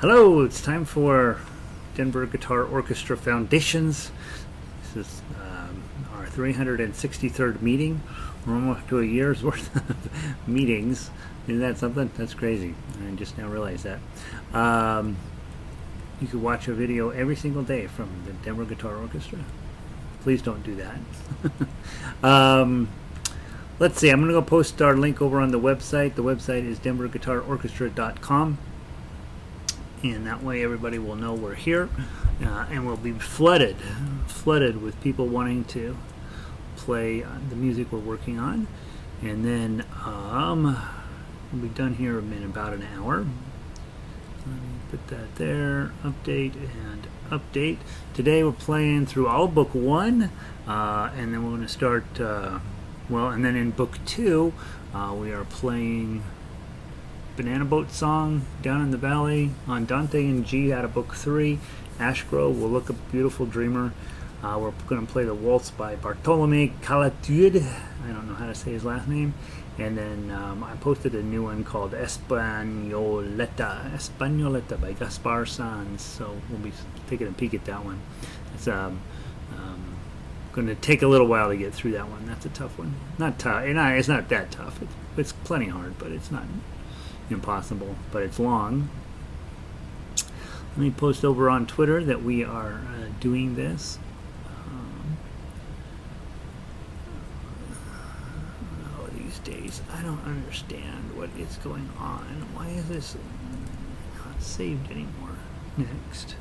Hello, it's time for Denver Guitar Orchestra Foundations. This is our 363rd meeting. We're almost to a year's worth of meetings. Isn't that something? That's crazy. I just now realized that. You can watch a video every single day from the Denver Guitar Orchestra. Please don't do that. Let's see, I'm going to go post our link over on the website. The website is denverguitarorchestra.com. And that way everybody will know we're here, and we'll be flooded with people wanting to play the music we're working on. And then we'll be done here in about an hour. Let me put that there. Update and update. Today we're playing through all book 1, and then we're going to start. And then in book 2, we are playing Banana Boat Song, Down in the Valley, Andante in G out of book 3. Ash Grove, Will Look a Beautiful Dreamer. We're going to play the Waltz by Bartolomé, Calatuyud. I don't know how to say his last name. And then I posted a new one called Españoleta by Gaspar, Sanz. So we'll be taking a peek at that one. It's going to take a little while to get through that one. That's a tough one. Not tough. It's not that tough. It's plenty hard, but it's not impossible, but it's long. Let me post over on Twitter that we are doing this. These days I don't understand what is going on. Why is this not saved anymore? Next.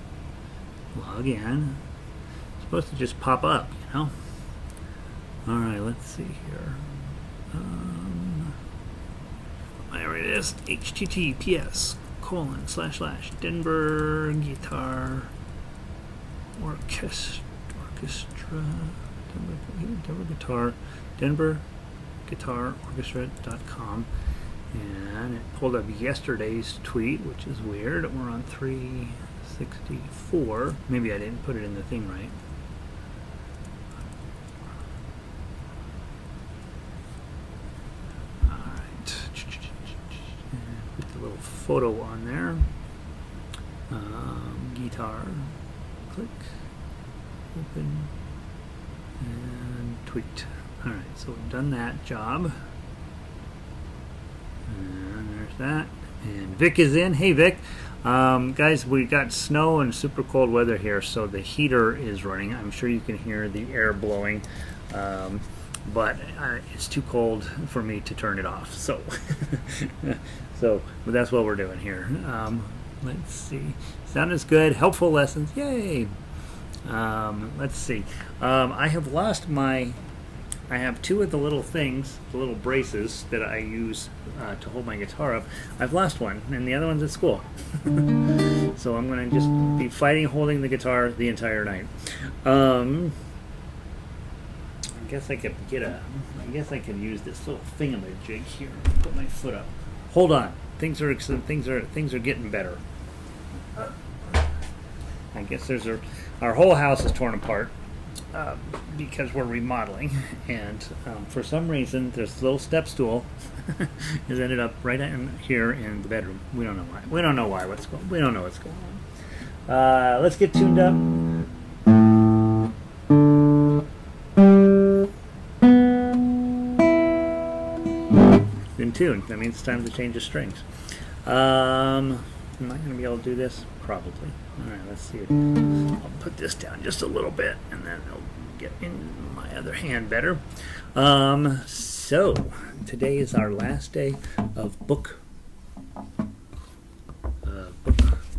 Log in. It's supposed to just pop up, you know? Alright, let's see here. There it is. https:// Denver Guitarorchestra.com, and it pulled up yesterday's tweet, which is weird. We're on 364. Maybe I didn't put it in the thing right. Photo on there. Guitar. Click. Open. And tweet. Alright, so we've done that job. And there's that. And Vic is in. Hey Vic. Guys, we got snow and super cold weather here, so the heater is running. I'm sure you can hear the air blowing. But it's too cold for me to turn it off. So, but that's what we're doing here. Let's see. Sound is good. Helpful lessons. Yay. Let's see. I have lost I have 2 of the little things, the little braces that I use to hold my guitar up. I've lost one, and the other one's at school. So I'm going to just be fighting holding the guitar the entire night. I guess I could use this little thingamajig here. Put my foot up. Hold on. Things are getting better. I guess our whole house is torn apart because we're remodeling, and for some reason this little step stool has ended up right in here in the bedroom. We don't know why. We don't know what's going on. Let's get tuned up. In tune. That means it's time to change the strings. Am I going to be able to do this? Probably. Alright, let's see. I'll put this down just a little bit, and then it'll get in my other hand better. So, today is our last day of book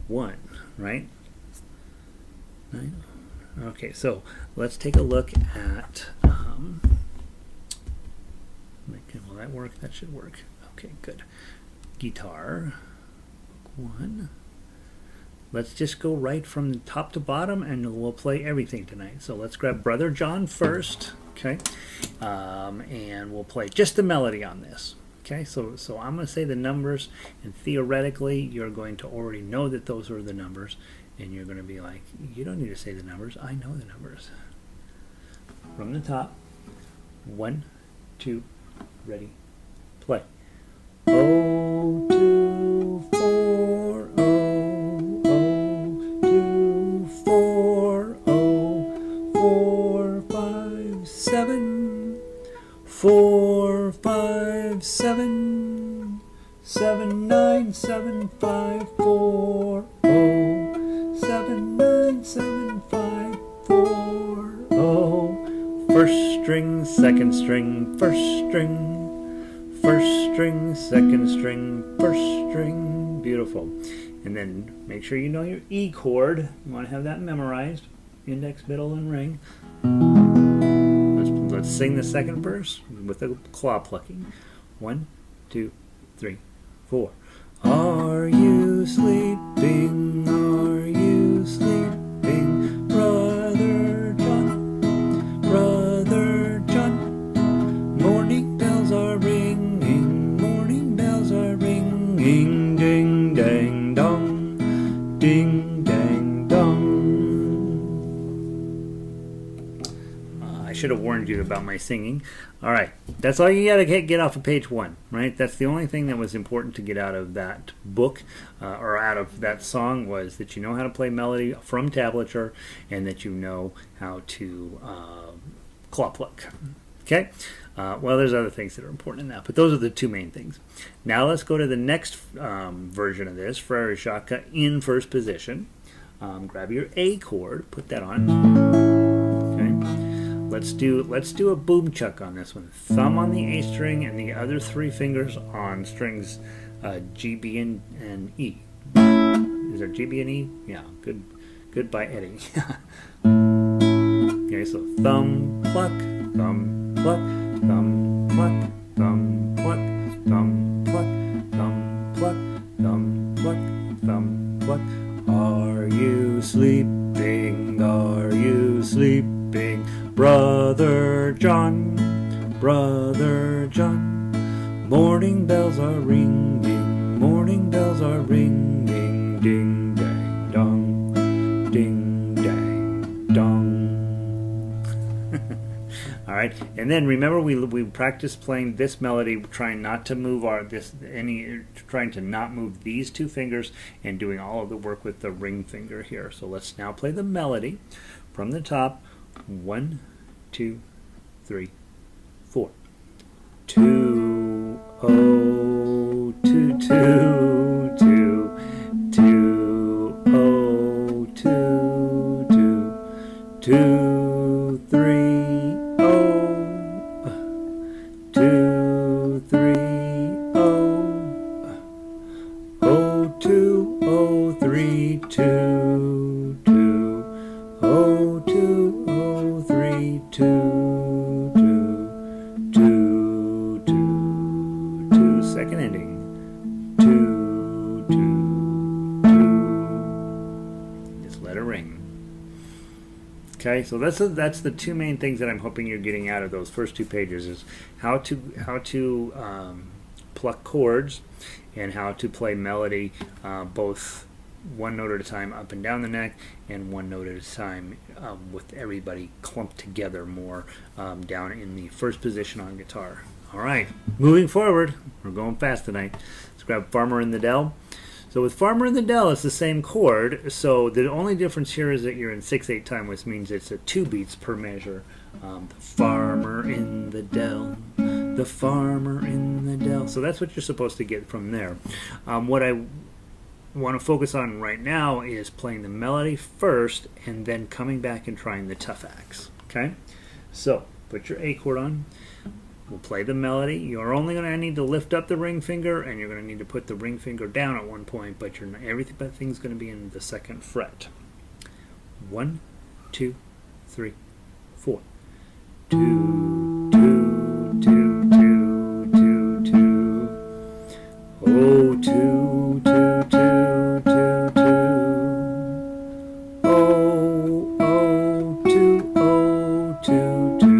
1, right? Okay, so let's take a look at... will that work? That should work. Okay, good. Guitar. Book 1. Let's just go right from the top to bottom, and we'll play everything tonight. So let's grab Brother John first, okay? And we'll play just the melody on this, okay? So I'm going to say the numbers, and theoretically, you're going to already know that those are the numbers, and you're going to be like, you don't need to say the numbers. I know the numbers. From the top, 1, 2, ready, play. 0, 2, 4, 0. 79754. 79754. First string, second string, first string. First string, second string, first string. Beautiful. And then make sure you know your E chord. You want to have that memorized. Index, middle, and ring. Let's sing the second verse with the claw plucking. 1, 2, 3, 4. Are you sleeping? Are you sleeping, Brother John? Brother John. Morning bells are ringing. Morning bells are ringing. Ding, dang, dong. Ding, dang, dong. I should have warned you about my singing. All right, that's all you got to get off of page 1, right? That's the only thing that was important to get out of that book or out of that song, was that you know how to play melody from tablature and that you know how to claw pluck. Okay? Well, there's other things that are important in that, but those are the two main things. Now let's go to the next version of this, Frere Jacques in first position. Grab your A chord, put that on. Okay. Let's do a boom chuck on this one. Thumb on the A string and the other 3 fingers on strings G, B, and E. Is there G, B, and E? Yeah, good by Eddie. Okay, so thumb, pluck, thumb, pluck, thumb, pluck, thumb, pluck, thumb, pluck, thumb, pluck, thumb, pluck, thumb, pluck. Are you sleeping? Are you sleeping, Brother John? Brother John. Morning bells are ringing. Morning bells are ringing. Ding, dang, dong. Ding, dang, dong. All right, and then remember we practiced playing this melody, trying not to move trying to not move these 2 fingers, and doing all of the work with the ring finger here. So let's now play the melody from the top. 1, 2, 3, 4. 2, oh, 2, 2, 2, 2, oh, 2, 2, 2, 3. 2, 3, oh, oh, 2, oh, 3, 2, 2, oh, 2, oh, 3, 2, 2, 2, 2, 2, second ending, 2, 2, 2, just let it ring. Okay, so that's the 2 main things that I'm hoping you're getting out of those first 2 pages, is how to pluck chords and how to play melody, both one note at a time up and down the neck, and one note at a time with everybody clumped together more down in the first position on guitar. All right, moving forward, we're going fast tonight. Let's grab Farmer in the Dell. So with Farmer in the Dell, it's the same chord. So the only difference here is that you're in 6/8 time, which means it's a 2 beats per measure. The farmer in the dell, the farmer in the dell. So that's what you're supposed to get from there. What I want to focus on right now is playing the melody first, and then coming back and trying the tough acts. Okay, so put your A chord on. We'll play the melody. You're only going to need to lift up the ring finger, and you're going to need to put the ring finger down at one point, but everything's going to be in the 2nd fret. 1, 2, 3, 4. 2, 2, 2, 2, 2, 2. Oh, 2, 2, 2, 2, 2. Oh, oh, 2, oh, 2, 2.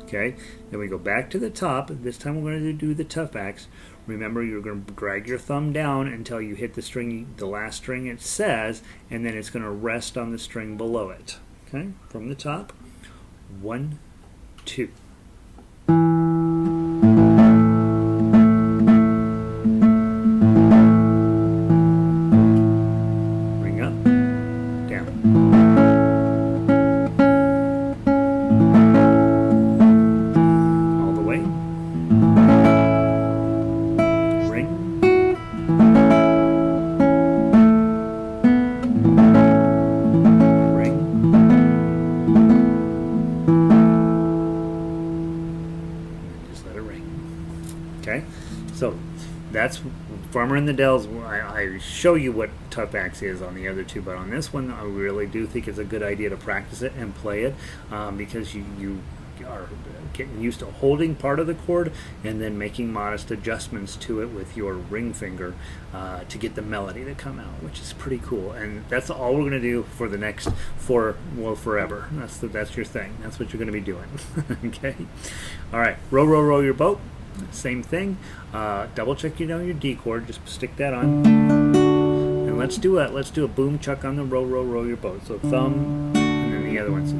Okay, then we go back to the top. This time we're going to do the tough acts. Remember, you're going to drag your thumb down until you hit the string, the last string it says, and then it's going to rest on the string below it. Okay, from the top. 1, 2. Bring up, down. Okay, so that's Farmer in the Dells. I show you what tough axe is on the other two, but on this one, I really do think it's a good idea to practice it and play it, because you are getting used to holding part of the chord and then making modest adjustments to it with your ring finger to get the melody to come out, which is pretty cool. And that's all we're going to do for the next forever. That's your thing. That's what you're going to be doing. Okay. All right. Row, row, row your boat. Same thing. Double check your D chord. Just stick that on. And let's do a boom chuck on the row, row, row your boat. So thumb, and then the other one. So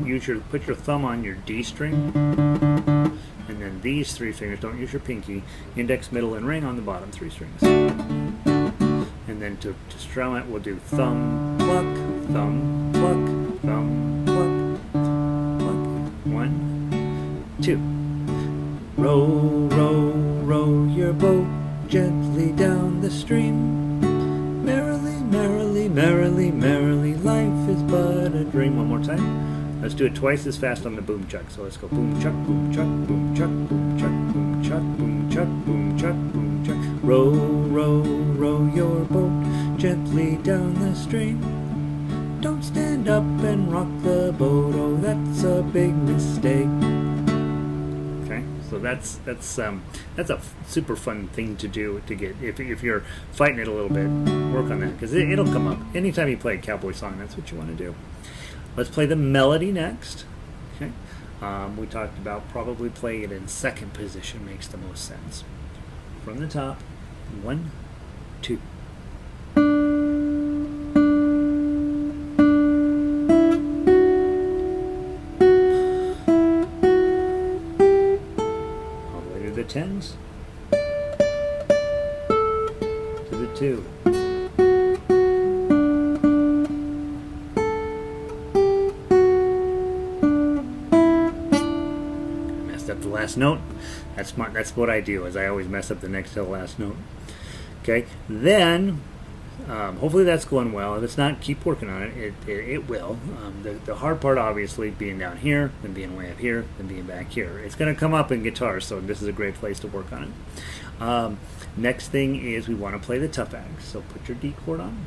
put your thumb on your D string, and then these three fingers. Don't use your pinky. Index, middle, and ring on the bottom three strings. And then to strum it, we'll do thumb, pluck, thumb, pluck, thumb, pluck, pluck. 1, 2. Row, row, row your boat gently down the stream. Merrily, merrily, merrily, merrily, life is but a dream. One more time. Let's do it twice as fast on the boom chuck. So let's go boom chuck, boom chuck, boom chuck, boom chuck, boom chuck, boom chuck, boom chuck, boom chuck. Row, row, row your boat gently down the stream. Don't stand up and rock the boat, oh that's a big mistake. So that's a super fun thing to do to get if you're fighting it a little bit. Work on that because it'll come up anytime you play a cowboy song. That's what you want to do. Let's play the melody next. Okay, we talked about probably playing it in second position makes the most sense. From the top, 1, 2. Tens to the 2. Messed up the last note. That's what I do. Is I always mess up the next to the last note. Okay, then hopefully that's going well. If it's not, keep working on it. It will. The hard part, obviously, being down here, then being way up here, then being back here. It's going to come up in guitar, so this is a great place to work on it. Next thing is we want to play the tough axe. So put your D chord on,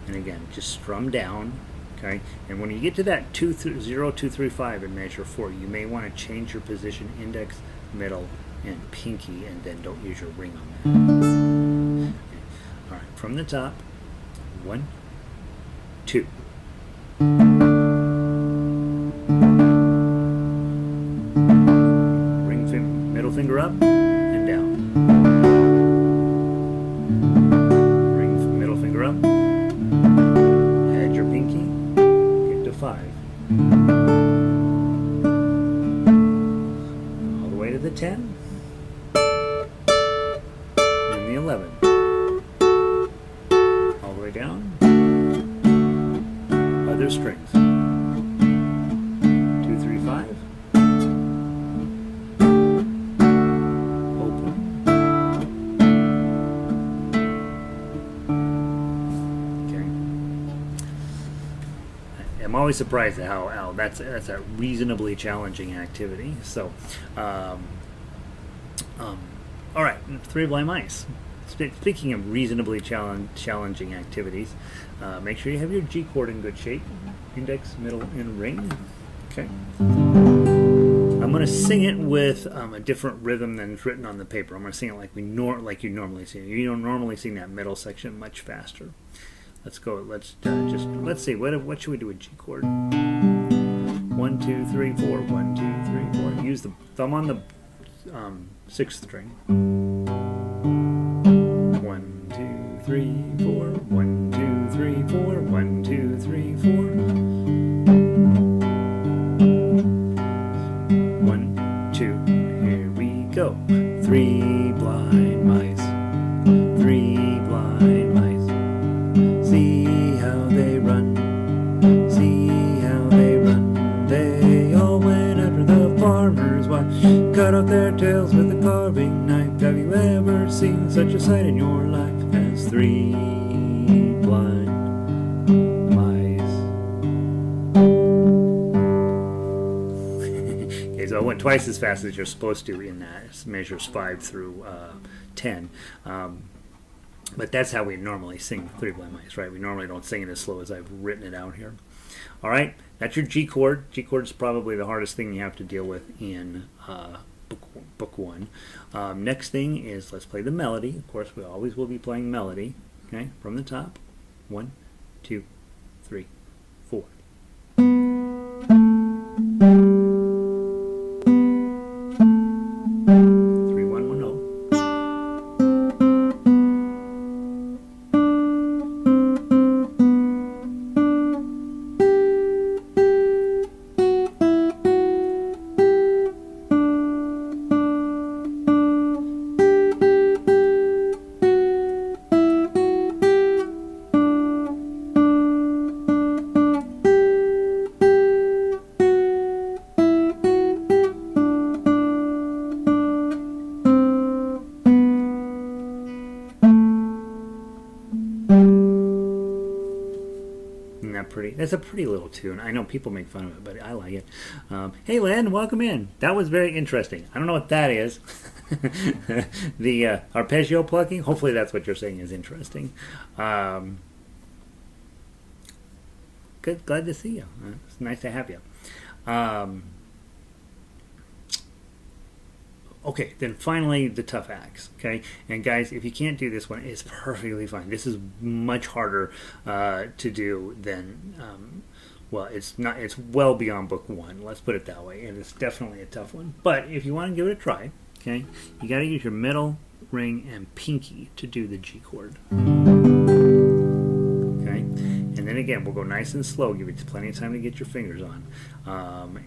and again, just strum down. Okay, and when you get to that 0, 2, 3, 5 in measure 4, you may want to change your position: index, middle, and pinky, and then don't use your ring on that. All right, from the top, 1, 2. Middle finger up and down. Ring middle finger up. Add your pinky. Get to 5. All the way to the 10. And the 11. All the way down. Other strings. 2, 3, 5. Open. Okay. I'm always surprised at how that's a reasonably challenging activity. So, all right, 3 Blind Mice. Speaking of reasonably challenging activities, make sure you have your G chord in good shape, index, middle, and ring. Okay. I'm going to sing it with a different rhythm than is written on the paper. I'm going to sing it like you normally sing it. You don't normally sing that middle section much faster. Let's go. Let's see. What should we do with G chord? 1, 2, 3, 4. 1, 2, 3, 4. Use the thumb on the 6th string. 1, 2, 3, 4. 1, 2, 3, 4. 1, 2, 3, 4. 1, 2. Here we go. 3 blind mice. 3 blind mice. See how they run. See how they run. They all went after the farmer's wife. Cut off their tails with a carving knife. Have you ever seen such a sight in your life as 3 blind mice? Okay, so So I went twice as fast as you're supposed to in that. It measures 5 through 10. But that's how we normally sing Three Blind Mice, right? We normally don't sing it as slow as I've written it out here. All right, that's your G chord. G chord is probably the hardest thing you have to deal with in book one. Next thing is let's play the melody. Of course, we always will be playing melody. Okay, from the top. 1, 2, 3, 4. 3, 1, 1, 0. It's a pretty little tune. I know people make fun of it, but I like it. Hey, Len, welcome in. That was very interesting. I don't know what that is. The arpeggio plucking. Hopefully that's what you're saying is interesting. Good. Glad to see you. It's nice to have you. Okay, then finally the tough acts. Okay, and guys, if you can't do this one, it's perfectly fine. This is much harder to do than well, it's not. It's well beyond book one. Let's put it that way, and it's definitely a tough one. But if you want to give it a try, okay, you got to use your middle, ring, and pinky to do the G chord. Okay, and then again, we'll go nice and slow. Give you plenty of time to get your fingers on,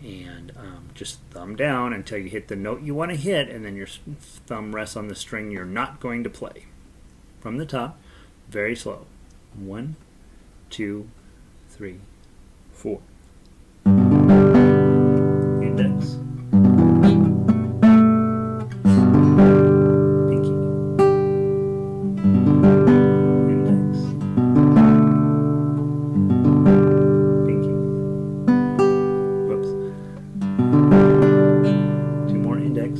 and just thumb down until you hit the note you want to hit, and then your thumb rests on the string you're not going to play. From the top, very slow. 1, 2, 3, 4. Index. Pinky. Index. Pinky. Whoops. 2 more index.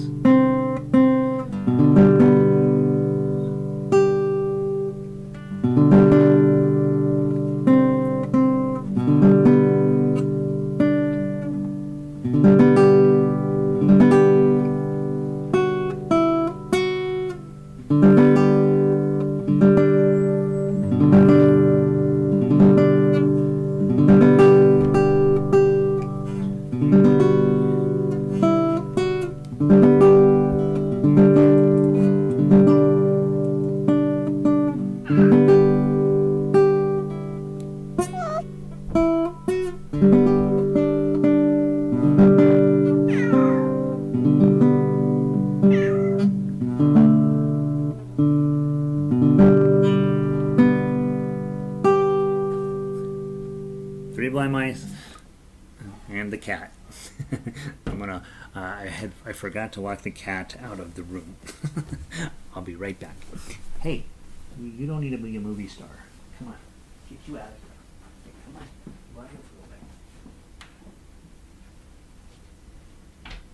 Three Blind Mice and the cat. I'm gonna. I forgot to lock the cat out of the room. I'll be right back. Hey, you don't need to be a movie star. Come on, get you out of here. Hey, come on, go out here for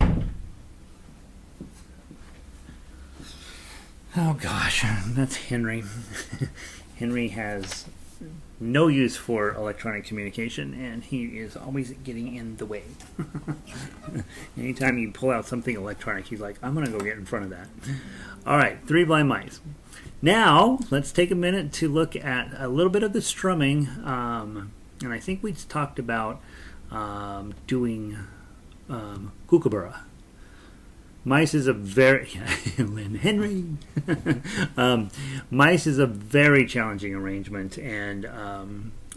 a little bit. Oh gosh, that's Henry. Henry has no use for electronic communication, and he is always getting in the way. Anytime you pull out something electronic, he's like, I'm going to go get in front of that. All right, Three Blind Mice. Now, let's take a minute to look at a little bit of the strumming. And I think we talked about doing kookaburra. Mice is a very Lynn Henry. Mice is a very challenging arrangement, and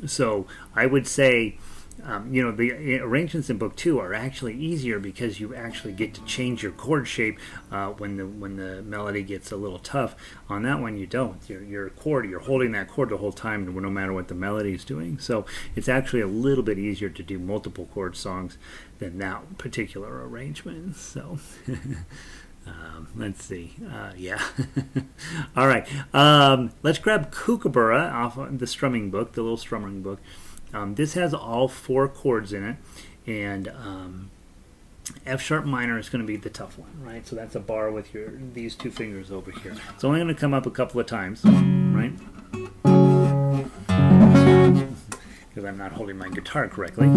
so I would say, the arrangements in Book 2 are actually easier because you actually get to change your chord shape when the melody gets a little tough. On that one, you don't. Your chord, you're holding that chord the whole time, no matter what the melody is doing. So it's actually a little bit easier to do multiple chord songs than that particular arrangement. So let's see. Yeah. All right. Let's grab Kookaburra off of the strumming book, the little strumming book. This has all 4 chords in it, and F sharp minor is going to be the tough one, right? So that's a bar with these two fingers over here. It's only going to come up a couple of times, right? Because I'm not holding my guitar correctly.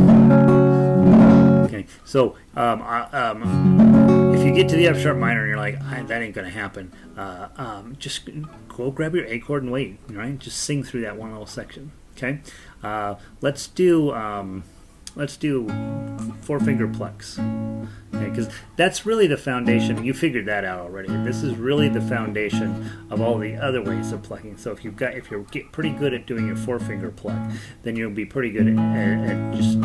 Okay, so if you get to the F sharp minor and you're like, that ain't going to happen, just go grab your A chord and wait, right? Just sing through that one little section. Okay, let's do 4-finger plucks. Okay, because that's really the foundation. You figured that out already. This is really the foundation of all the other ways of plucking. So if you get pretty good at doing your 4-finger pluck, then you'll be pretty good at just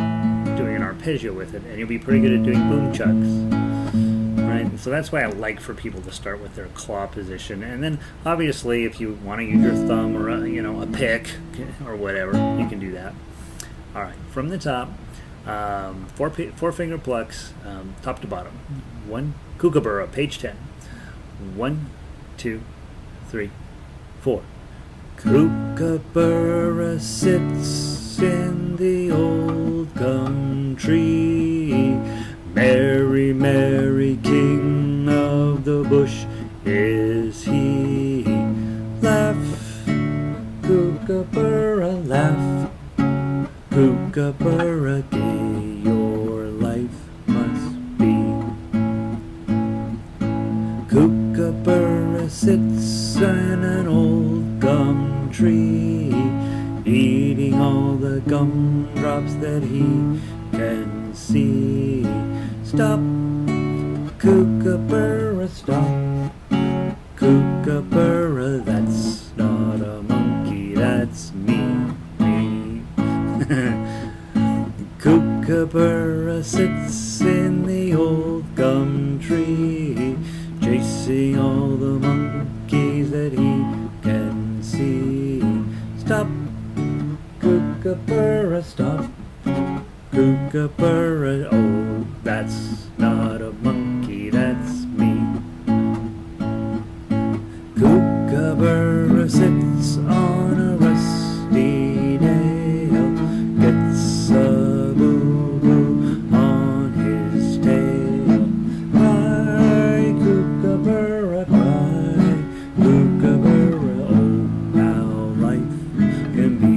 doing an arpeggio with it, and you'll be pretty good at doing boom chucks. Right? So that's why I like for people to start with their claw position, and then obviously if you want to use your thumb or a pick or whatever, you can do that. All right, from the top, 4-finger plucks, top to bottom. 1 kookaburra, page 10. 1, 2, 3, 4. Kookaburra sits in the old gum tree. Merry, merry king of the bush is he. Laugh, kookaburra, laugh. Kookaburra, gay your life must be. Kookaburra sits in an old gum tree, eating all the gumdrops that he can see. Stop, kookaburra, stop. Kookaburra, that's not a monkey, that's me. Kookaburra sits in the old gum tree, chasing all the monkeys that he can see. Stop, kookaburra, stop. Kookaburra, oh, that's not a monkey, that's me. Kookaburra sits on a rusty nail, gets a boo-boo on his tail. Cry, kookaburra, cry, kookaburra, oh, how life can be.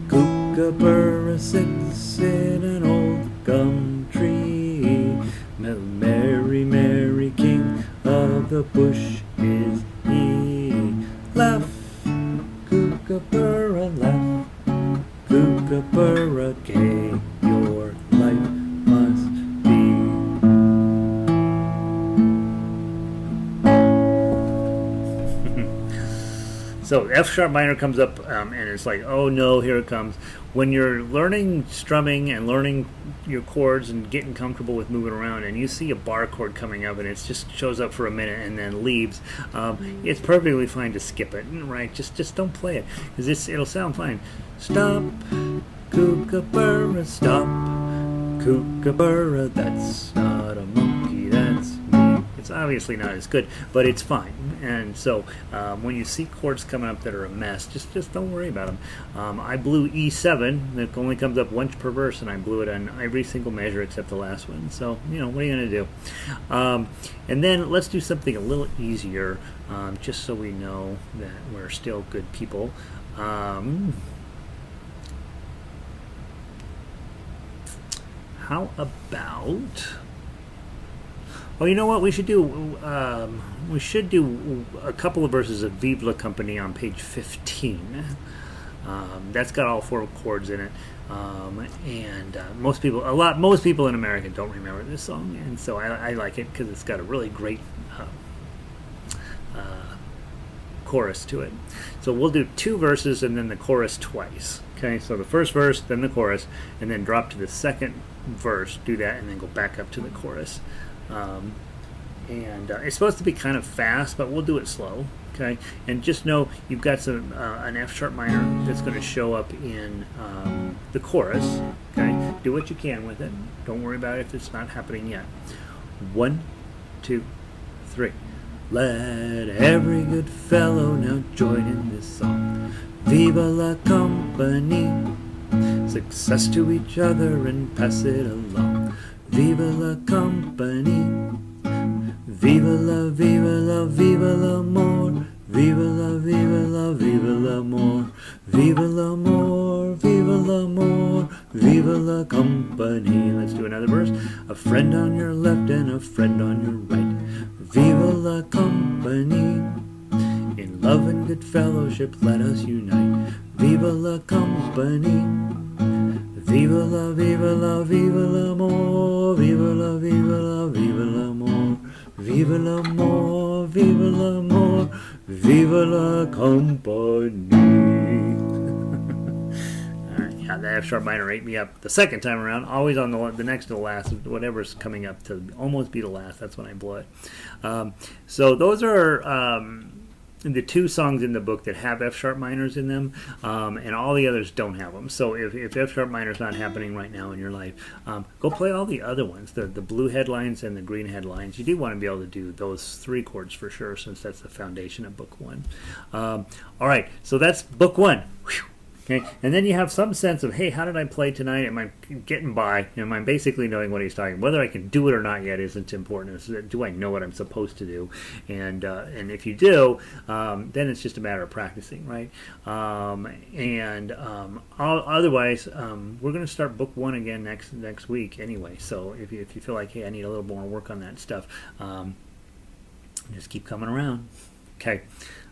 Kookaburra sits in an old gum tree. Merry, merry king of the bush is he. Laugh, kookaburra, laugh. Kookaburra, gay your life must be. So F sharp minor comes up, and it's like, oh no, here it comes. When you're learning strumming and learning your chords and getting comfortable with moving around, and you see a bar chord coming up and it just shows up for a minute and then leaves, it's perfectly fine to skip it, right? Just don't play it, because it'll sound fine. Stop, kookaburra, stop. Kookaburra, that's not a monkey, that's me. It's obviously not as good, but it's fine. And so when you see chords coming up that are a mess, just don't worry about them. I blew E7. It only comes up once per verse, and I blew it on every single measure except the last one. So, what are you going to do? And then let's do something a little easier, just so we know that we're still good people. How about... Oh, you know what? We should do a couple of verses of Vive la Compagnie on page 15. That's got all 4 chords in it, and most people in America don't remember this song, and so I like it because it's got a really great chorus to it. So we'll do 2 verses and then the chorus twice. Okay, so the first verse, then the chorus, and then drop to the second verse. Do that, and then go back up to the chorus. And it's supposed to be kind of fast, but we'll do it slow. Okay, and just know you've got an F sharp minor that's going to show up in the chorus. Okay, do what you can with it. Don't worry about it if it's not happening yet. 1, 2, 3. Let every good fellow now join in this song. Viva la compagnie, Success to each other and pass it along. Viva la company. Viva la, viva la, viva l'amour. Viva la, viva la, viva l'amour. Viva l'amour, viva l'amour. Viva la company. Let's do another verse. A friend on your left and a friend on your right. Viva la company. In love and good fellowship let us unite. Viva la company. Viva la, viva la, viva l'amour. Viva la, viva la, viva l'amour. Viva l'amour, viva l'amour. Viva la company. Yeah, the F sharp minor ate me up the second time around. Always on the next to the last, whatever's coming up to almost be the last. That's when I blow it. So those are the two songs in the book that have F sharp minors in them, and all the others don't have them. So if F sharp minor is not happening right now in your life, go play all the other ones, the blue headlines and the green headlines. You do want to be able to do those three chords for sure, since that's the foundation of book one. All right, so that's book one. Whew. Okay, and then you have some sense of, hey, how did I play tonight? Am I getting by? Am I basically knowing what he's talking? Whether I can do it or not yet isn't important. It's, do I know what I'm supposed to do? And if you do, then it's just a matter of practicing, right? Otherwise, we're going to start book one again next week anyway. So if you feel like, hey, I need a little more work on that stuff, just keep coming around. Okay,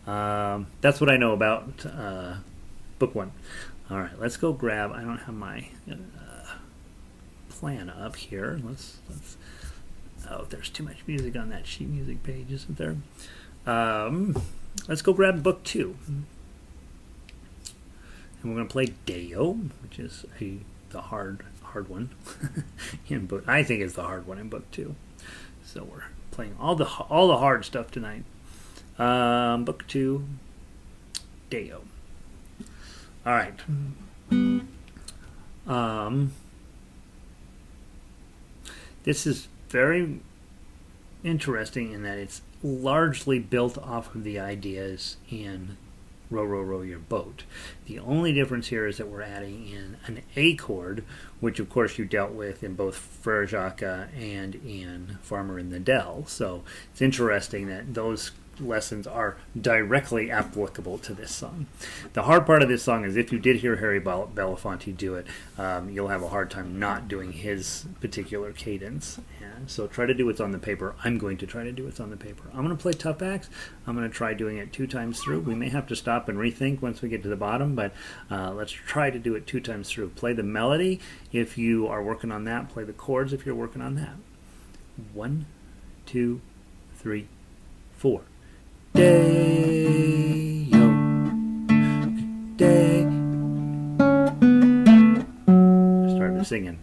that's what I know about book one. All right, let's go grab. I don't have my plan up here. Let's. Oh, there's too much music on that sheet music page, isn't there? Let's go grab book two, and we're going to play Deo, which is the hard one in book. I think it's the hard one in book two. So we're playing all the hard stuff tonight. Book two, Deo. All right. This is very interesting in that it's largely built off of the ideas in Row, Row, Row Your Boat. The only difference here is that we're adding in an A chord, which of course you dealt with in both Frere Jacques and in Farmer in the Dell. So it's interesting that those lessons are directly applicable to this song. The hard part of this song is if you did hear Harry Belafonte do it, you'll have a hard time not doing his particular cadence. And so try to do what's on the paper. I'm going to try to do what's on the paper. I'm going to play Tough Axe. I'm going to try doing it 2 times through. We may have to stop and rethink once we get to the bottom, but let's try to do it 2 times through. Play the melody if you are working on that. Play the chords if you're working on that. 1, 2, 3, 4. Day, yo, day. I started singing.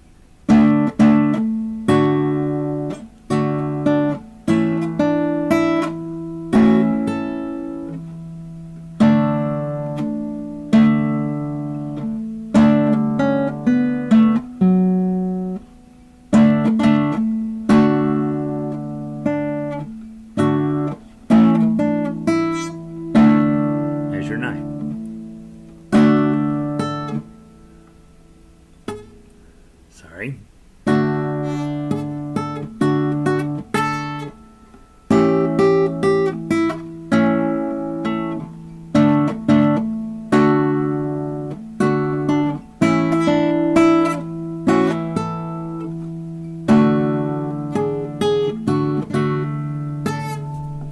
Sorry.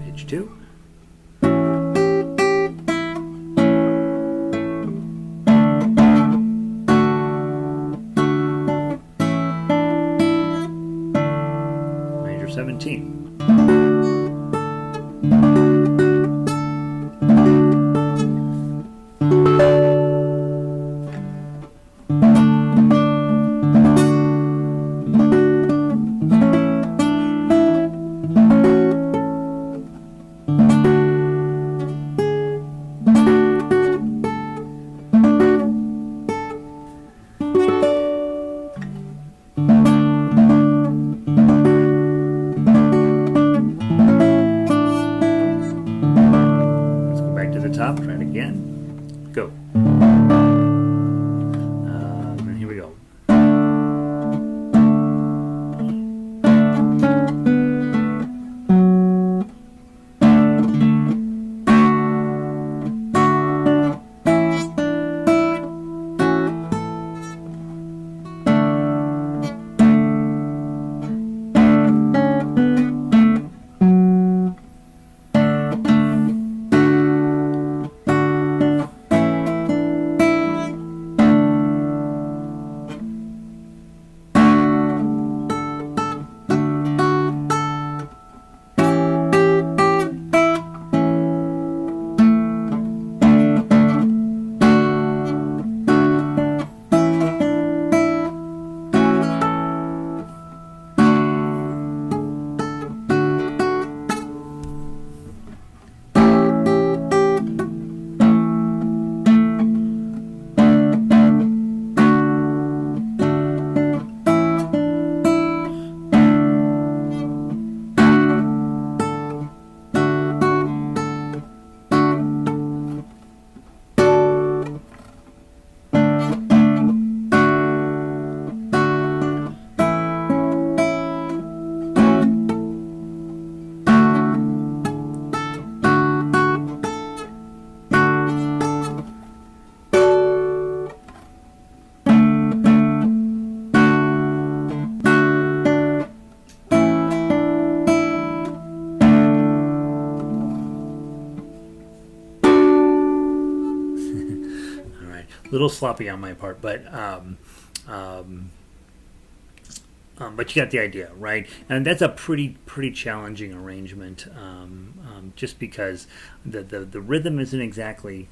Page 2. Major 17. little sloppy on my part, but you got the idea, right? And that's a pretty challenging arrangement, just because the rhythm isn't exactly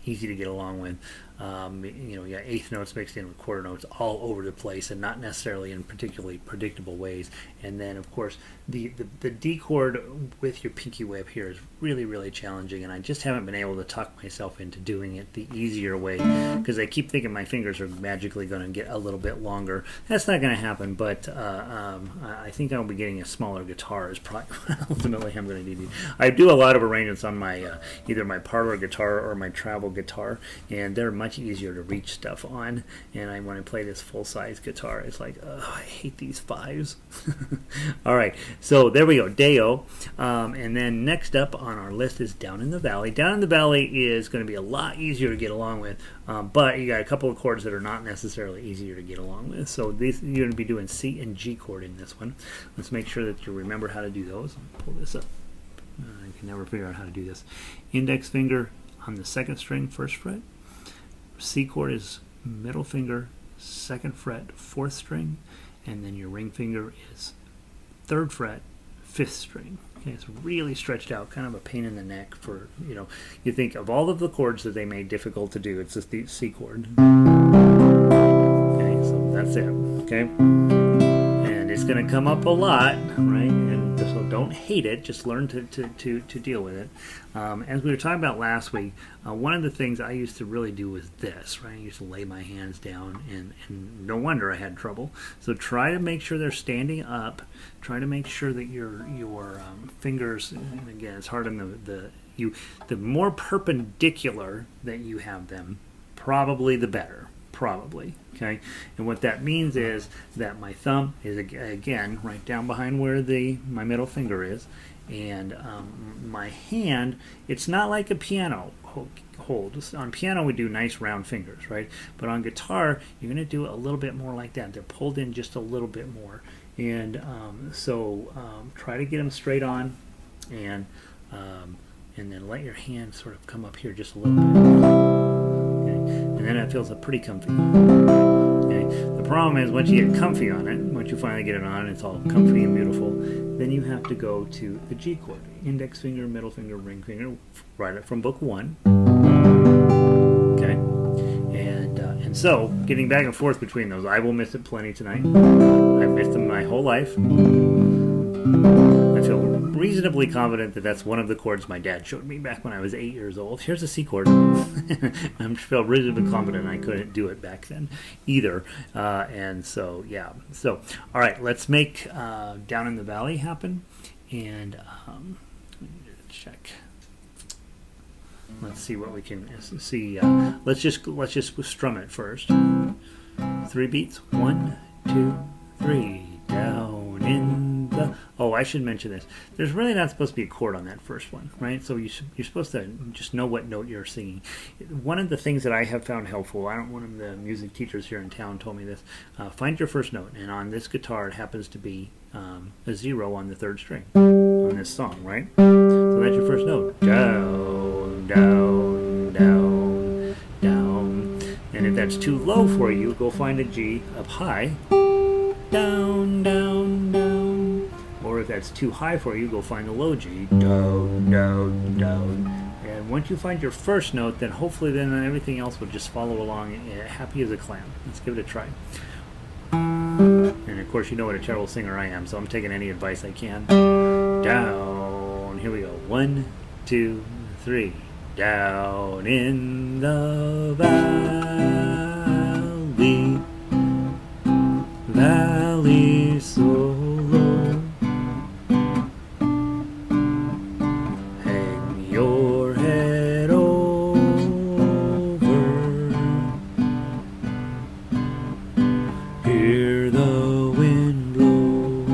easy to get along with. You got eighth notes mixed in with quarter notes all over the place, and not necessarily in particularly predictable ways. And then, of course, the D chord with your pinky way up here is really challenging, and I just haven't been able to talk myself into doing it the easier way, because I keep thinking my fingers are magically going to get a little bit longer. That's not going to happen, but I think I'll be getting a smaller guitar is probably ultimately I'm going to need. I do a lot of arrangements on my either my parlor guitar or my travel guitar, and they're much easier to reach stuff on. And when I play this full-size guitar, it's like, oh, I hate these fives. All right, so there we go, Deo. And then next up on our list is Down in the Valley. Down in the Valley is going to be a lot easier to get along with, but you got a couple of chords that are not necessarily easier to get along with. So you're going to be doing C and G chord in this one. Let's make sure that you remember how to do those. I'll pull this up. I can never figure out how to do this. Index finger on the second string, first fret. C chord is middle finger, second fret, fourth string, and then your ring finger is third fret, fifth string. Okay, it's really stretched out, kind of a pain in the neck for, you think of all of the chords that they made difficult to do, it's just the C chord. Okay, so that's it, okay? And it's going to come up a lot, right? And so don't hate it, just learn to deal with it. As we were talking about last week, one of the things I used to really do was this, right? I used to lay my hands down, and no wonder I had trouble. So try to make sure they're standing up. Try to make sure that your fingers, and again, it's hard on the more perpendicular that you have them, probably the better. Probably, okay? And what that means is that my thumb is, again, right down behind where my middle finger is, and my hand, it's not like a piano hold. On piano, we do nice round fingers, right? But on guitar, you're going to do it a little bit more like that. They're pulled in just a little bit more. And so try to get them straight on, and then let your hand sort of come up here just a little bit. And then it feels pretty comfy. Okay. The problem is once you get comfy on it, once you finally get it on, it's all comfy and beautiful, then you have to go to the G chord. Index finger, middle finger, ring finger, write it from book 1. Okay. And so, getting back and forth between those, I will miss it plenty tonight. I've missed them my whole life. I feel reasonably confident that that's one of the chords my dad showed me back when I was 8 years old. Here's a C chord. I feel reasonably confident I couldn't do it back then either. And so, yeah. So, all right, let's make Down in the Valley happen. And let me check. Let's see what we can see. Let's just strum it first. 3 beats. 1, 2, 3. Down in the... Oh, I should mention this. There's really not supposed to be a chord on that first one, right? So you're supposed to just know what note you're singing. One of the things that I have found helpful, one of the music teachers here in town told me this, find your first note. And on this guitar, it happens to be a 0 on the third string on this song, right? So that's your first note. Down, down, down, down. And if that's too low for you, go find a G up high. Down, down, down. Or if that's too high for you, go find a low G. Down, down, down. And once you find your first note, then hopefully then everything else will just follow along happy as a clam. Let's give it a try. And of course you know what a terrible singer I am, so I'm taking any advice I can. Down. Here we go. 1, 2, 3. Down in the valley. Valley so low, hang your head over, hear the wind blow,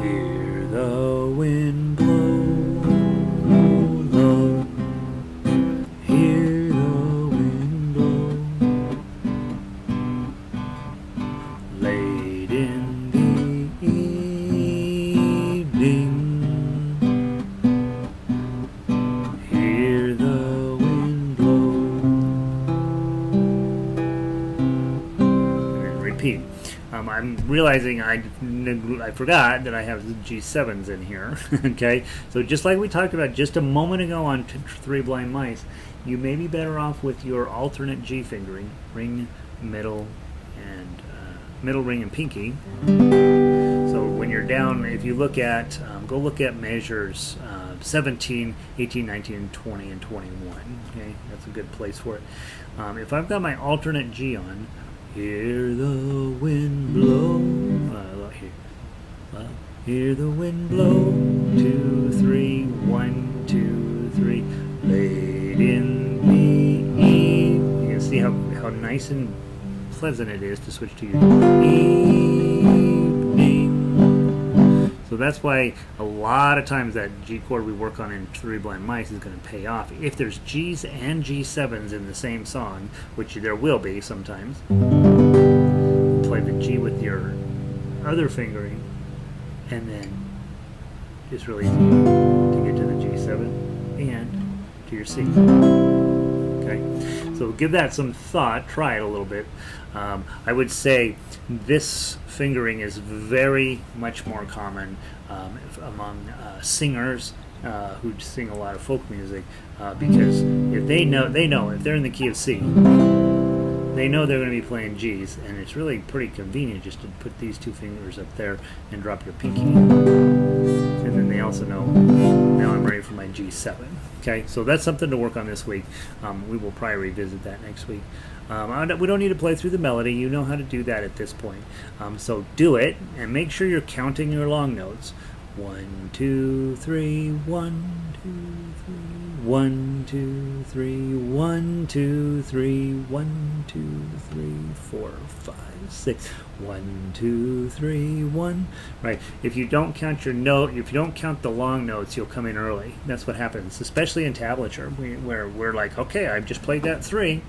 hear the wind blow low, hear the wind blow. Late in the evening, hear the wind realizing I forgot that I have G7s in here. Okay, so just like we talked about just a moment ago on Three Blind Mice, you may be better off with your alternate G fingering, ring, middle, and middle ring and pinky. So when you're down, if you look at, go look at measures 17, 18, 19, 20, and 21. Okay, that's a good place for it. If I've got my alternate G on, hear the wind blow. Hear the wind blow. 2, 3, 1, 2, 3. Late in the evening. You can see how nice and pleasant it is to switch to your evening. So that's why a lot of times that G chord we work on in Three Blind Mice is going to pay off. If there's G's and G7s in the same song, which there will be sometimes, play the G with your other fingering, and then it's really easy to get to the G7 and to your C. Okay, so give that some thought. Try it a little bit. I would say this fingering is very much more common among singers who sing a lot of folk music, because if they know if they're in the key of C, they know they're going to be playing G's, and it's really pretty convenient just to put these two fingers up there and drop your pinky. And then they also know, now I'm ready for my G7. Okay, so that's something to work on this week. We will probably revisit that next week. We don't need to play through the melody. You know how to do that at this point. So do it, and make sure you're counting your long notes. 1, 2, 3, 1, 2, 3. 1, 2, 3, 1, 2, 3, 1, 2, 3, 4, 5, 6. 1, 2, 3, 1. Right. If you don't count your note, if you don't count the long notes, you'll come in early. That's what happens, especially in tablature, where we're like, okay, I've just played that 3.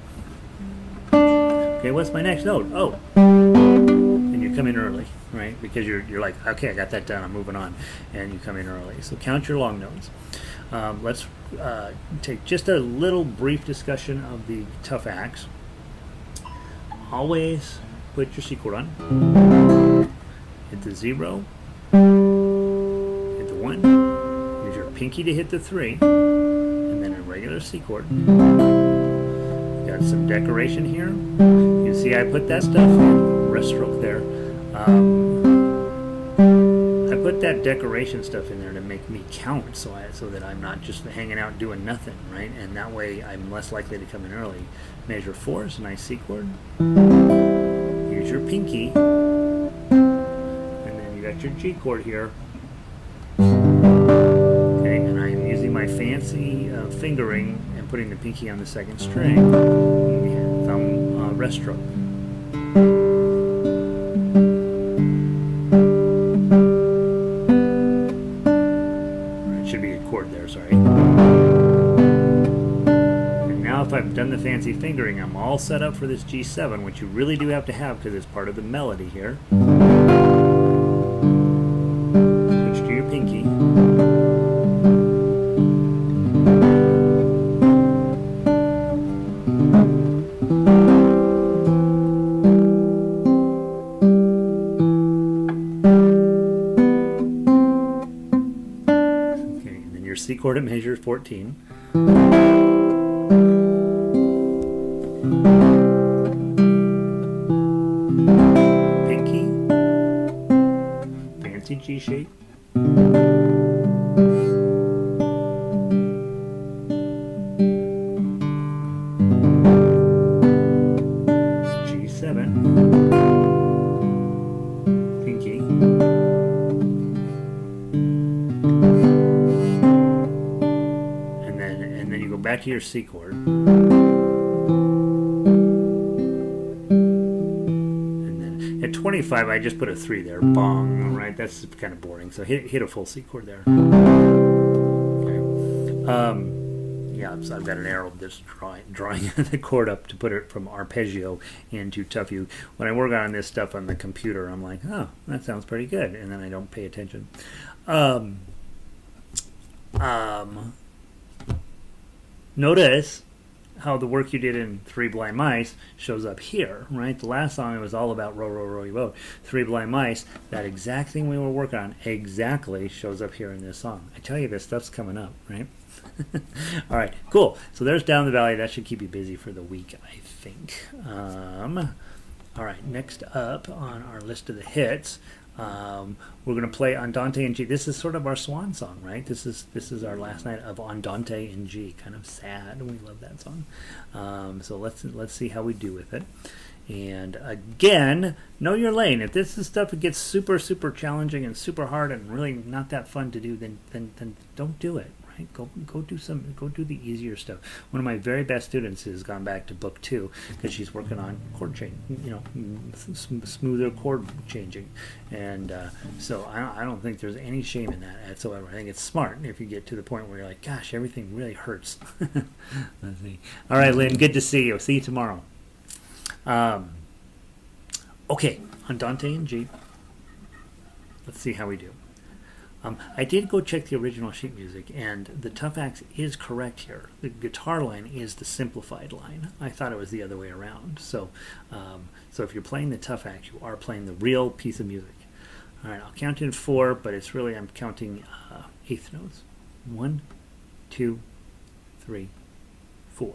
Okay, what's my next note? Oh, and you come in early, right? Because you're like, okay, I got that done. I'm moving on, and you come in early. So count your long notes. Let's take just a little brief discussion of the tough acts. Always put your C chord on. Hit the 0. Hit the 1. Use your pinky to hit the 3. And then a regular C chord. Got some decoration here. You see I put that stuff in. Rest stroke there. I put that decoration stuff in there to make me count, so that I'm not just hanging out doing nothing, right? And that way I'm less likely to come in early. Measure 4 is a nice C chord. Use your pinky, and then you got your G chord here. Okay, and I'm using my fancy fingering and putting the pinky on the second string. And thumb rest stroke. If I've done the fancy fingering, I'm all set up for this G7, which you really do have to have because it's part of the melody here. Switch to your pinky. Okay, and then your C chord at measure 14. Pinky, fancy G shape. G7, pinky, and then you go back to your C chord. And then at 25, I just put a 3 there. Bong, right? That's kind of boring. So hit a full C chord there. Okay. Yeah, so I've got an arrow just drawing the chord up to put it from arpeggio into tough U. When I work on this stuff on the computer, I'm like, oh, that sounds pretty good, and then I don't pay attention. Notice how the work you did in Three Blind Mice shows up here, right? The last song, it was all about row, row, row your boat. Three Blind Mice, that exact thing we were working on exactly shows up here in this song. I tell you, this stuff's coming up, right? All right, cool. So there's Down the Valley. That should keep you busy for the week, I think. All right, next up on our list of the hits, we're going to play Andante in G. This is sort of our swan song, right? This is our last night of Andante in G. Kind of sad. We love that song. So let's see how we do with it. And again, know your lane. If this is stuff that gets super challenging and super hard and really not that fun to do, then don't do it. Right? Go do the easier stuff. One of my very best students has gone back to book 2 because she's working on chord change, smoother chord changing, and so I don't think there's any shame in that whatsoever. I think it's smart if you get to the point where you're like, gosh, everything really hurts. Let's see. All right, Lynn, good to see you. See you tomorrow. Okay, Andante in G. Let's see how we do. I did go check the original sheet music, and the tough axe is correct here. The guitar line is the simplified line. I thought it was the other way around. So if you're playing the tough axe, you are playing the real piece of music. All right, I'll count in 4, but it's really I'm counting eighth notes. 1, 2, 3, 4.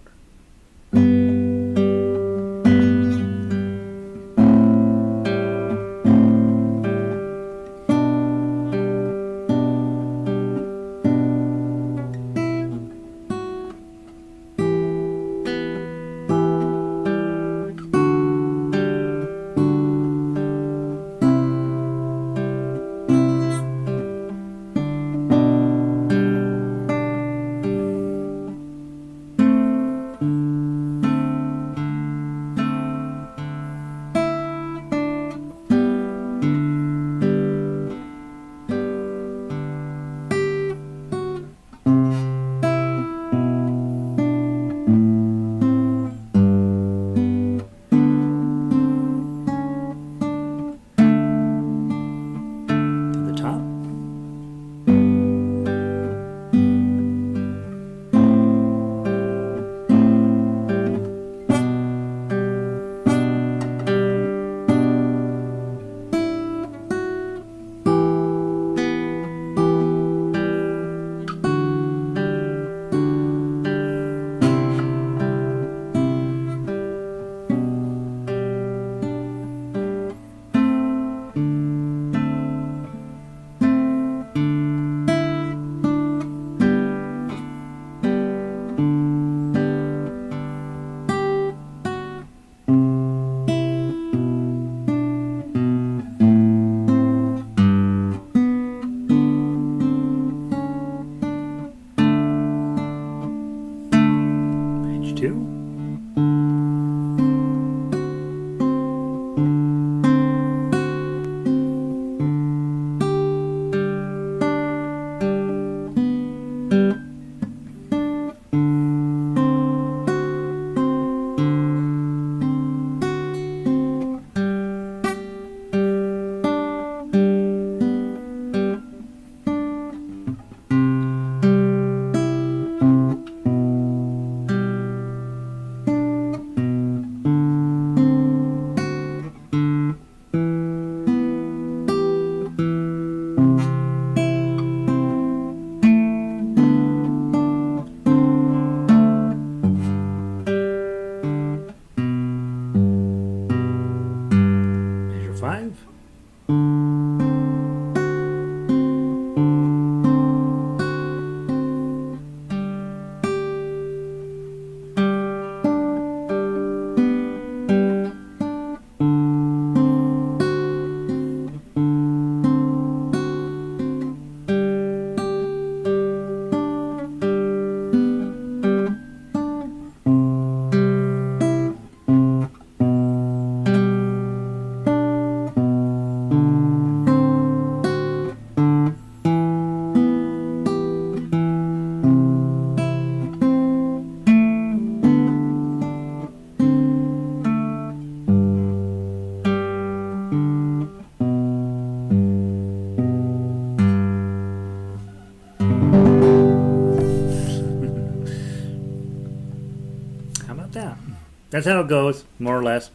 that's how it goes, more or less.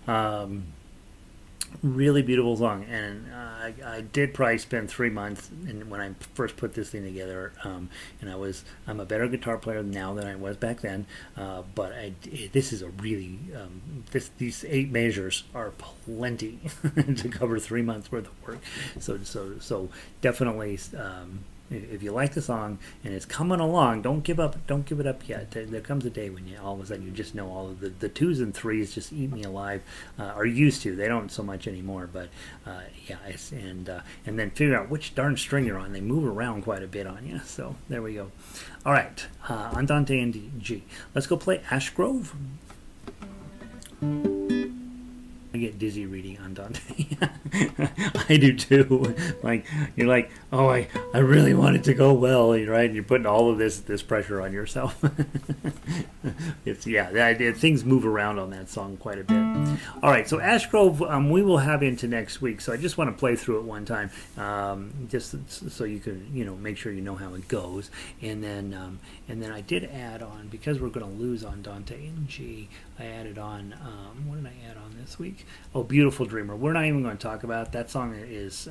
Um, really beautiful song, and I did probably spend 3 months when I first put this thing together, and I'm a better guitar player now than I was back then, but this is a really these 8 measures are plenty to cover 3 months worth of work, so definitely, if you like the song and it's coming along, don't give up. Don't give it up yet. There comes a day when all of a sudden you just know all of the 2s and 3s just eat me alive, or used to. They don't so much anymore. But and then figure out which darn string you're on. They move around quite a bit on you. So there we go. All right, Andante in G. Let's go play Ash Grove. I get dizzy reading Andante. I do too. Like, you're like, oh, I really want it to go well, right? You're putting all of this pressure on yourself. Things move around on that song quite a bit. All right, so Ash Grove, we will have into next week. So I just want to play through it one time, just so you can, make sure you know how it goes. And then I did add on, because we're going to lose Andante in G. I added on. What did I add on this week? Oh, Beautiful Dreamer. We're not even going to talk about it. That song. Is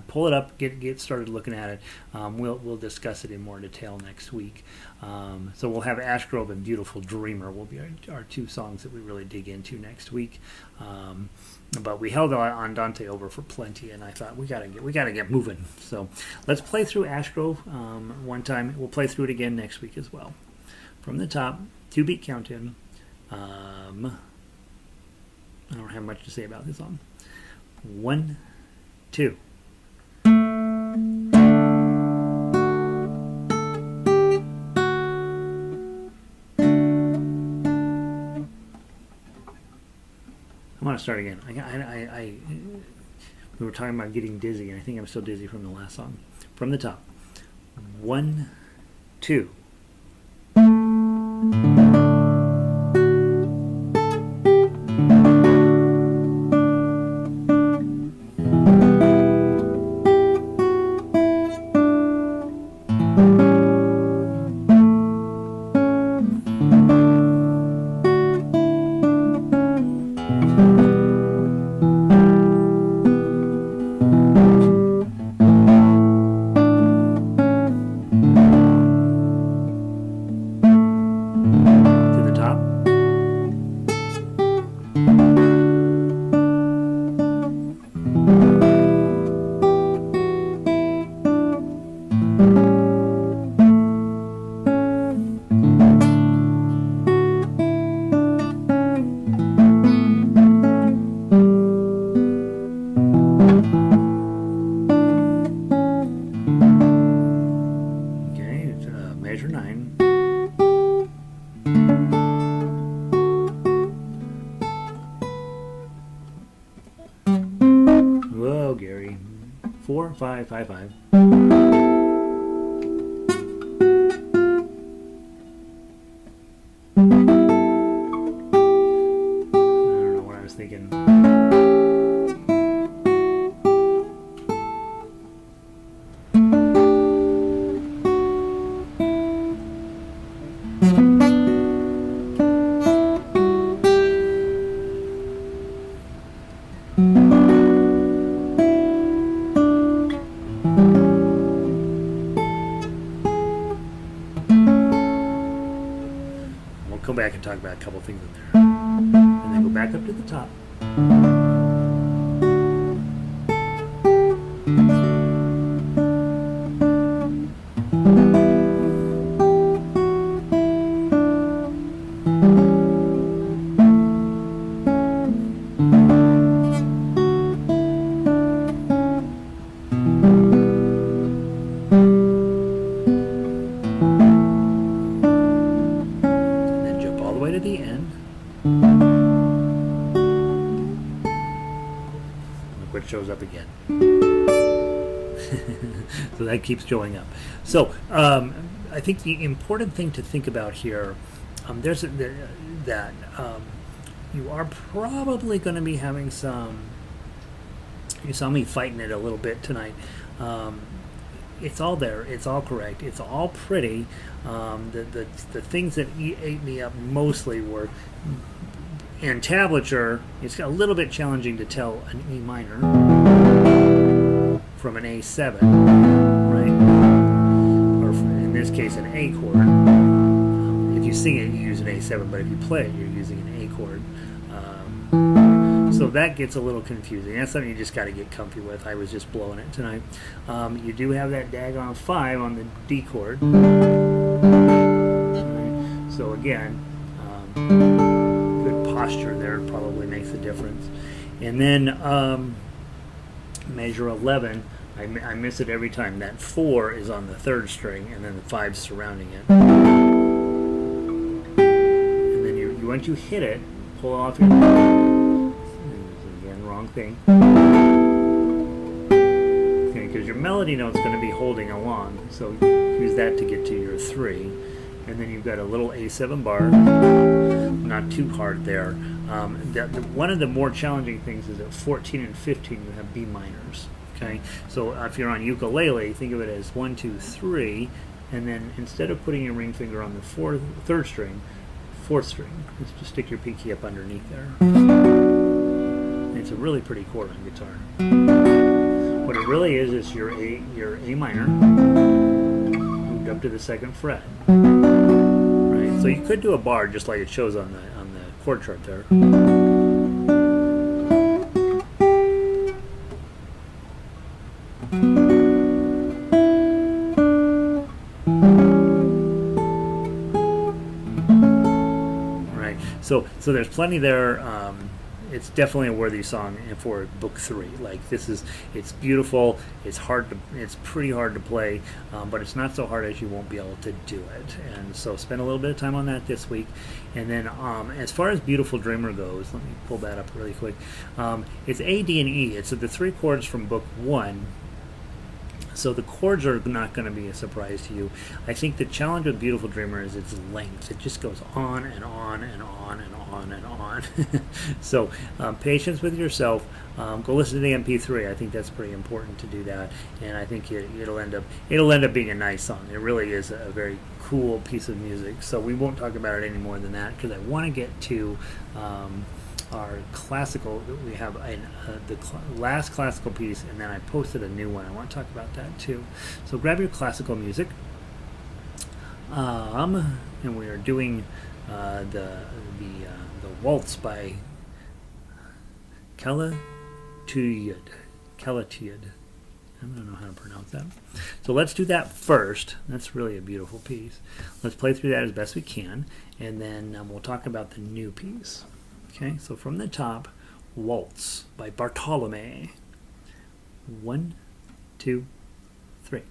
pull it up, get started looking at it. We'll discuss it in more detail next week. So we'll have Ash Grove and Beautiful Dreamer will be our 2 songs that we really dig into next week. But we held Andante over for plenty, and I thought we gotta get moving. So let's play through Ash Grove one time. We'll play through it again next week as well. From the top, 2-beat count in. I don't have much to say about this song. 1, 2. I want to start again. We were talking about getting dizzy, and I think I'm still dizzy from the last song. From the top. 1, 2. Whoa, Gary. 4, 5, 5, 5. I don't know what I was thinking. Go back and talk about a couple things in there, and then go back up to the top. Shows up again. So that keeps showing up. So I think the important thing to think about here, that you are probably going to be having some. You saw me fighting it a little bit tonight. it's all there. It's all correct. It's all pretty. The things that ate me up mostly were entablature. It's a little bit challenging to tell an E minor from an A7, right? Or in this case, an A chord. If you sing it, you use an A7, but if you play it, you're using an A chord. So that gets a little confusing. That's something you just got to get comfy with. I was just blowing it tonight. You do have that daggone 5 on the D chord. So again, good posture there probably makes a difference. And then measure 11, I miss it every time. That 4 is on the 3rd string, and then the 5's surrounding it. And then once you hit it, pull off your... Again, wrong thing. Okay, because your melody note's going to be holding along, so use that to get to your 3. And then you've got a little A7 bar, not too hard there. One of the more challenging things is at 14 and 15 you have B minors. Okay, so if you're on ukulele, think of it as 1, 2, 3, and then instead of putting your ring finger on the 3rd string, 4th string, just stick your pinky up underneath there. And it's a really pretty chord on guitar. What it really is your A minor moved up to the 2nd fret. Right, so you could do a bar just like it shows on the chord chart there. So there's plenty there. It's definitely a worthy song for book 3. Like it's beautiful. It's pretty hard to play, but it's not so hard as you won't be able to do it. And so spend a little bit of time on that this week. And then as far as Beautiful Dreamer goes, let me pull that up really quick. It's A, D, and E. It's the 3 chords from book 1. So the chords are not going to be a surprise to you. I think the challenge with Beautiful Dreamer is its length. It just goes on and on and on and on and on. So patience with yourself. Go listen to the MP3. I think that's pretty important to do that, and I think it'll end up being a nice song. It really is a very cool piece of music. So we won't talk about it any more than that because I want to get to our classical. We have the last classical piece, and then I posted a new one. I want to talk about that too. So grab your classical music, and we are doing the Waltz by Calatuyud. I don't know how to pronounce that. So let's do that first. That's really a beautiful piece. Let's play through that as best we can, and then we'll talk about the new piece. Okay, so from the top, Waltz by Bartolomé. 1, 2, 3.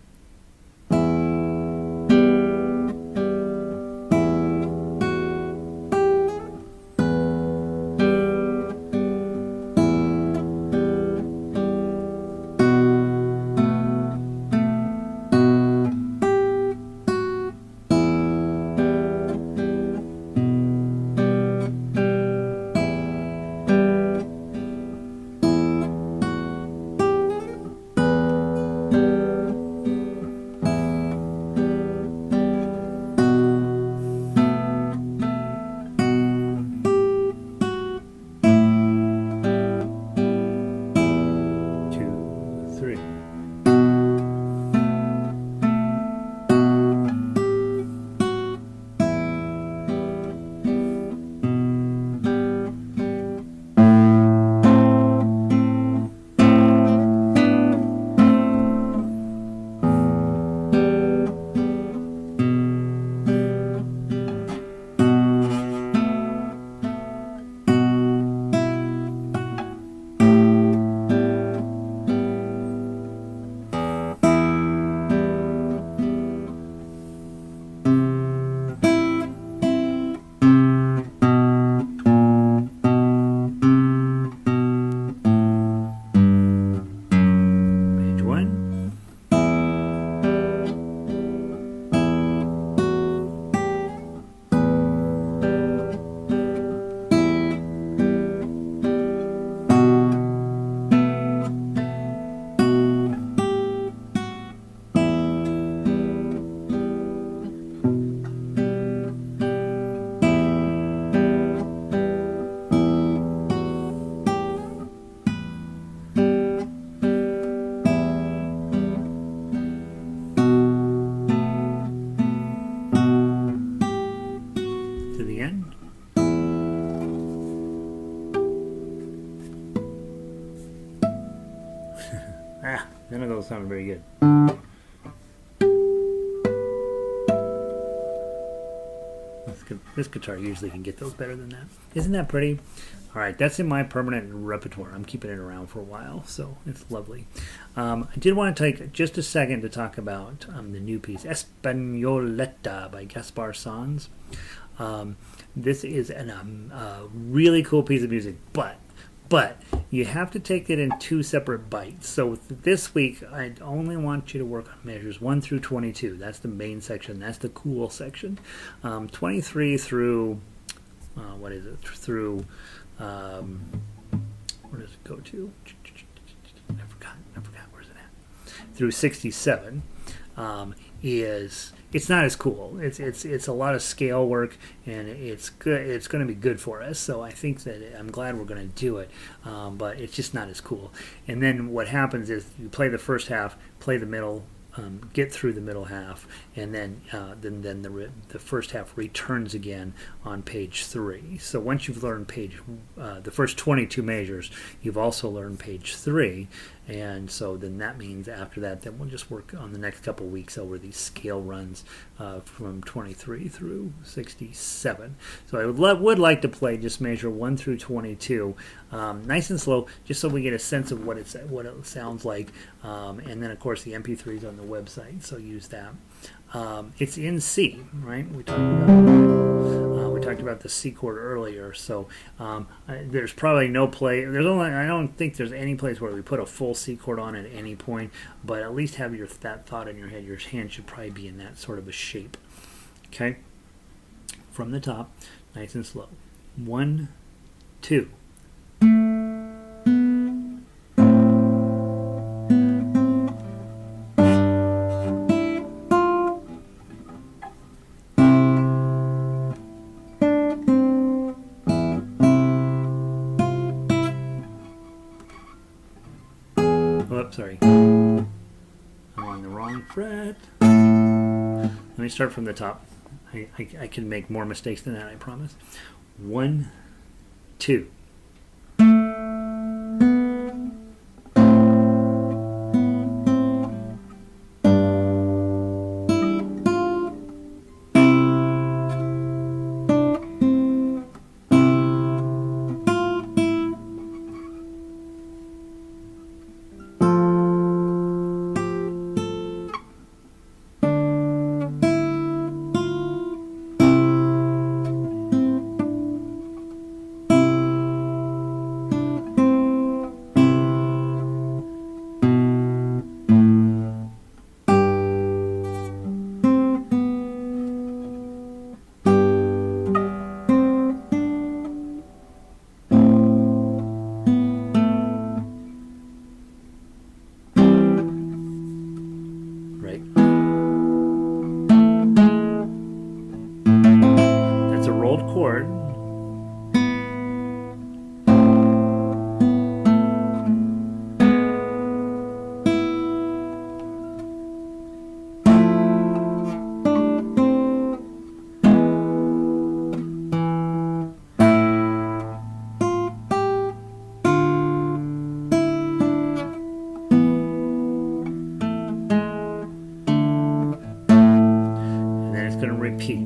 still sounding very good. This guitar usually can get those better than that. Isn't that pretty? All right, that's in my permanent repertoire. I'm keeping it around for a while, so it's lovely. I did want to take just a second to talk about the new piece, Españoleta by Gaspar Sanz. This is a really cool piece of music, but you have to take it in two separate bites. So this week, I only want you to work on measures 1 through 22. That's the main section. That's the cool section. 23 through, what is it? Through, where does it go to? I forgot. Where's it at? Through 67 it's not as cool. It's a lot of scale work, and it's good. It's going to be good for us. So I think that I'm glad we're going to do it, but it's just not as cool. And then what happens is you play the first half, play the middle, get through the middle half, and then the first half returns again on page 3. So once you've learned the first 22 measures, you've also learned page 3, and so then that means after that, then we'll just work on the next couple of weeks over these scale runs from 23 through 67. So I would like to play just measure 1 through 22, nice and slow, just so we get a sense of what it sounds like, and then of course the MP3 is on the website, so use that. It's in C, right? We talked about the C chord earlier, so there's probably no play. I don't think there's any place where we put a full C chord on at any point, but at least have that thought in your head. Your hand should probably be in that sort of a shape. Okay, from the top, nice and slow. 1, 2. Sorry, I'm on the wrong fret. Let me start from the top. I can make more mistakes than that, I promise. 1, 2.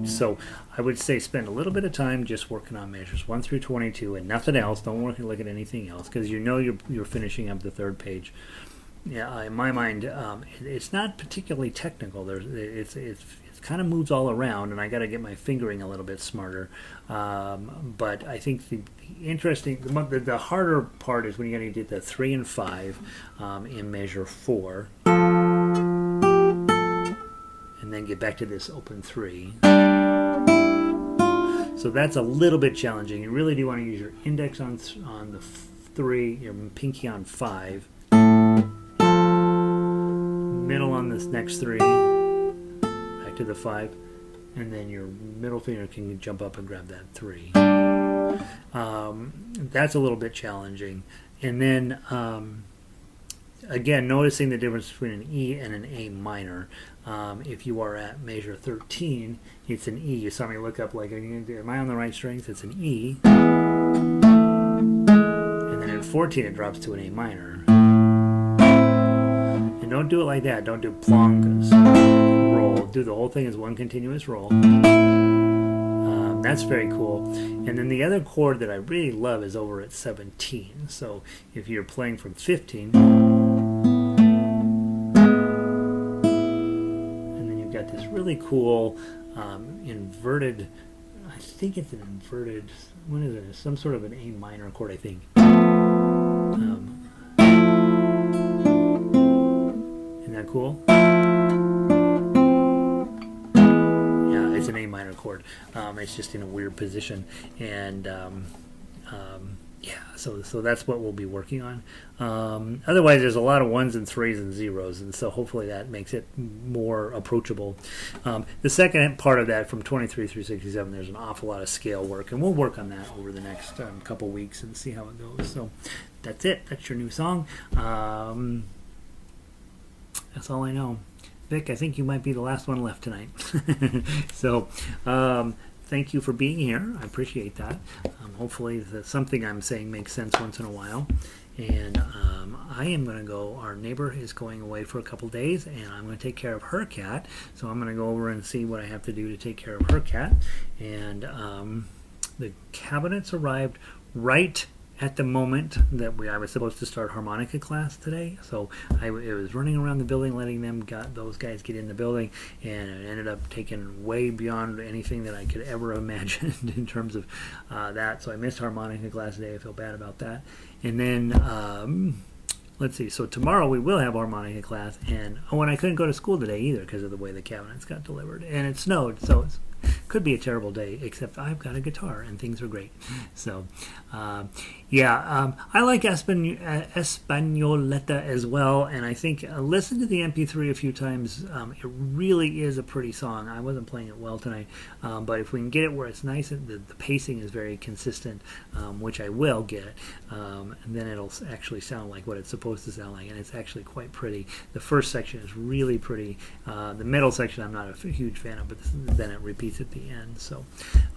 So I would say spend a little bit of time just working on measures 1 through 22 and nothing else. Don't look at anything else, because you're finishing up the third page. Yeah, in my mind, it's not particularly technical. It kind of moves all around, and I got to get my fingering a little bit smarter. But I think the harder part is when you're going to do the 3 and 5 in measure 4. And then get back to this open 3. So that's a little bit challenging. You really do want to use your index on the 3, your pinky on 5, middle on this next 3, back to the 5, and then your middle finger can jump up and grab that 3. That's a little bit challenging. And then again, noticing the difference between an E and an A minor. If you are at measure 13, it's an E. You saw me look up, like, am I on the right strings? It's an E. And then at 14, it drops to an A minor. And And don't do it like that. Don't do plonk, roll. Do the whole thing as one continuous roll. That's very cool. And then the other chord that I really love is over at 17. So if you're playing from 15, and then you've got this really cool inverted, I think it's an inverted, what is it? Some sort of an A minor chord, I think. Isn't that cool? It's an A minor chord. It's just in a weird position, and yeah, so that's what we'll be working on. Otherwise, there's a lot of ones and threes and zeros, and so hopefully that makes it more approachable. The second part of that, from 23 through 67, there's an awful lot of scale work, and we'll work on that over the next couple weeks and see how it goes. So that's it. That's your new song. That's all I know. Vic, I think you might be the last one left tonight. So thank you for being here. I appreciate that. Hopefully something I'm saying makes sense once in a while. And I am going to go. Our neighbor is going away for a couple days, and I'm going to take care of her cat. So I'm going to go over and see what I have to do to take care of her cat. And the cabinets arrived right at the moment that I was supposed to start harmonica class today. So I was running around the building letting those guys get in the building, and it ended up taking way beyond anything that I could ever imagined in terms of that. So I missed harmonica class today. I feel bad about that. And then let's see, so tomorrow we will have harmonica class, and I couldn't go to school today either because of the way the cabinets got delivered, and it snowed, so it could be a terrible day, except I've got a guitar and things are great. So I like Españoleta as well, and I think listen to the MP3 a few times. It really is a pretty song. I wasn't playing it well tonight, but if we can get it where it's nice and the pacing is very consistent, which I will get, and then it'll actually sound like what it's supposed to sound like, and it's actually quite pretty. The first section is really pretty. The middle section I'm not a huge fan of, but then it repeats at the end. So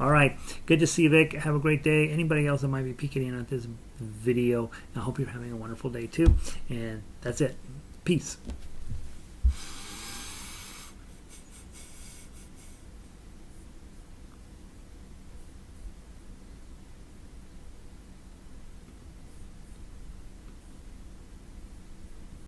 all right, good to see you, Vic. Have a great day. Anybody else that might be peeking in at this video, I hope you're having a wonderful day too. And that's it. Peace.